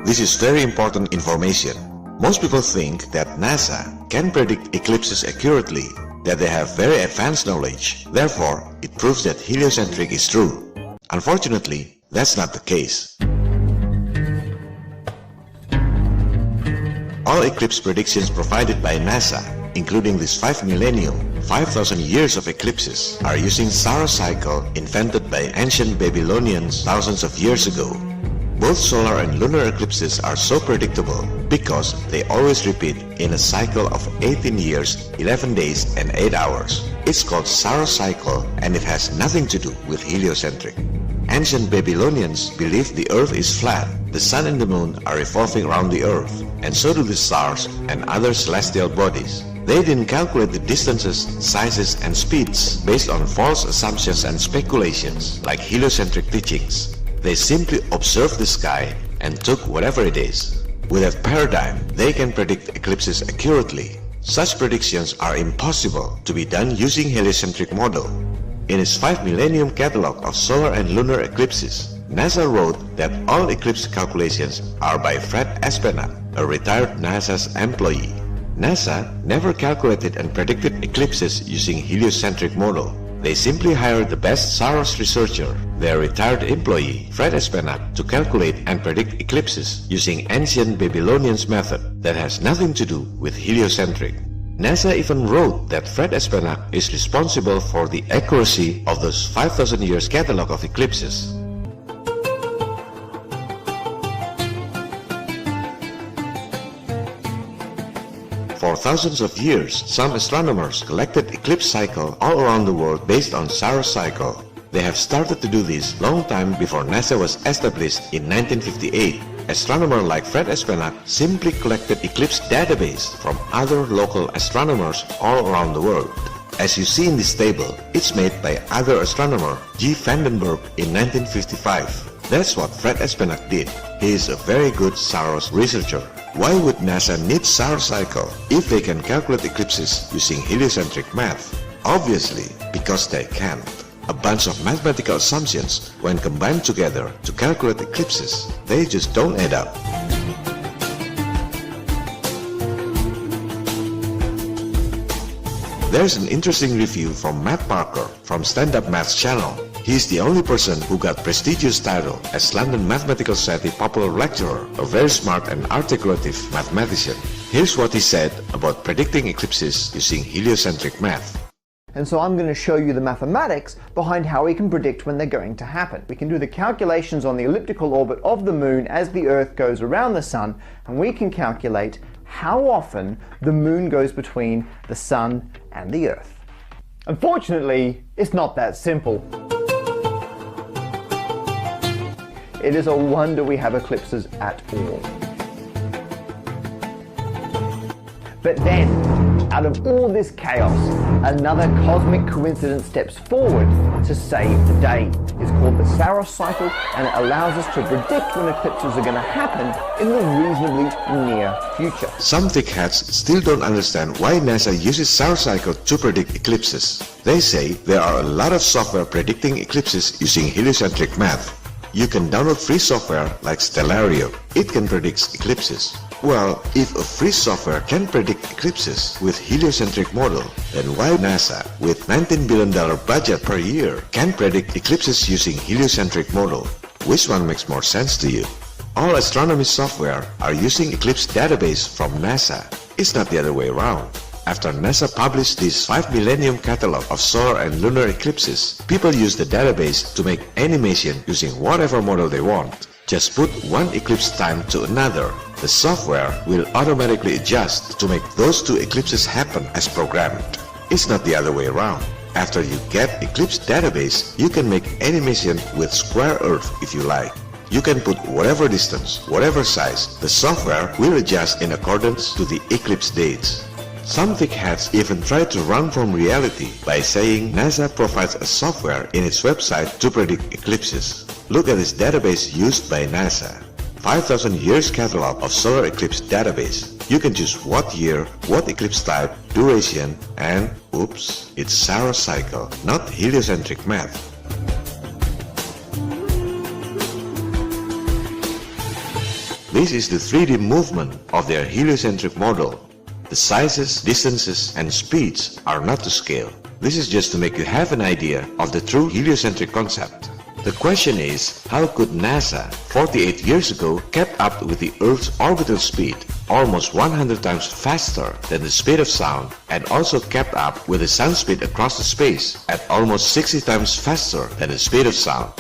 This is very important information. Most people think that NASA can predict eclipses accurately, that they have very advanced knowledge. Therefore, it proves that heliocentric is true. Unfortunately, that's not the case. All eclipse predictions provided by NASA, including this 5 millennium, 5,000 years of eclipses, are using Saros cycle invented by ancient Babylonians thousands of years ago. Both solar and lunar eclipses are so predictable because they always repeat in a cycle of 18 years, 11 days and 8 hours. It's called Saros cycle and it has nothing to do with heliocentric. Ancient Babylonians believed the earth is flat, the sun and the moon are revolving around the earth, and so do the stars and other celestial bodies. They didn't calculate the distances, sizes and speeds based on false assumptions and speculations like heliocentric teachings. They simply observed the sky and took whatever it is. With that paradigm, they can predict eclipses accurately. Such predictions are impossible to be done using heliocentric model. In its 5 millennium catalog of solar and lunar eclipses, NASA wrote that all eclipse calculations are by Fred Espenak, a retired NASA's employee. NASA never calculated and predicted eclipses using heliocentric model. They simply hired the best Saros researcher, their retired employee, Fred Espenak, to calculate and predict eclipses using ancient Babylonians method that has nothing to do with heliocentric. NASA even wrote that Fred Espenak is responsible for the accuracy of those 5,000 years catalog of eclipses. For thousands of years, some astronomers collected eclipse cycle all around the world based on Saros cycle. They have started to do this long time before NASA was established in 1958. Astronomers like Fred Espenak simply collected eclipse database from other local astronomers all around the world. As you see in this table, it's made by other astronomer G. Vandenberg in 1955. That's what Fred Espenak did. He is a very good Saros researcher. Why would NASA need Saros cycle if they can calculate eclipses using heliocentric math? Obviously, because they can't. A bunch of mathematical assumptions when combined together to calculate eclipses, they just don't add up. There's an interesting review from Matt Parker from Stand Up Math's channel. He's the only person who got prestigious title as London Mathematical Society Popular Lecturer, a very smart and articulative mathematician. Here's what he said about predicting eclipses using heliocentric math. And so I'm going to show you the mathematics behind how we can predict when they're going to happen. We can do the calculations on the elliptical orbit of the moon as the Earth goes around the sun, and we can calculate how often the moon goes between the sun and the Earth. Unfortunately, it's not that simple. It is a wonder we have eclipses at all. But then, out of all this chaos, another cosmic coincidence steps forward to save the day. It's called the Saros cycle, and it allows us to predict when eclipses are going to happen in the reasonably near future. Some thickheads still don't understand why NASA uses Saros cycle to predict eclipses. They say there are a lot of software predicting eclipses using heliocentric math. You can download free software like Stellarium. It can predict eclipses. Well, if a free software can predict eclipses with heliocentric model, then why NASA, with $19 billion budget per year, can predict eclipses using heliocentric model? Which one makes more sense to you? All astronomy software are using eclipse database from NASA. It's not the other way around. After NASA published this 5 millennium catalog of solar and lunar eclipses, people use the database to make animation using whatever model they want. Just put one eclipse time to another. The software will automatically adjust to make those two eclipses happen as programmed. It's not the other way around. After you get eclipse database, you can make animation with square Earth if you like. You can put whatever distance, whatever size. The software will adjust in accordance to the eclipse dates. Some thickheads even try to run from reality by saying NASA provides a software in its website to predict eclipses. Look at this database used by NASA. 5,000 years catalog of solar eclipse database. You can choose what year, what eclipse type, duration, and oops, it's Saros cycle, not heliocentric math. This is the 3D movement of their heliocentric model. The sizes, distances, and speeds are not to scale. This is just to make you have an idea of the true heliocentric concept. The question is, how could NASA 48 years ago kept up with the Earth's orbital speed, almost 100 times faster than the speed of sound, and also kept up with the sound speed across the space at almost 60 times faster than the speed of sound?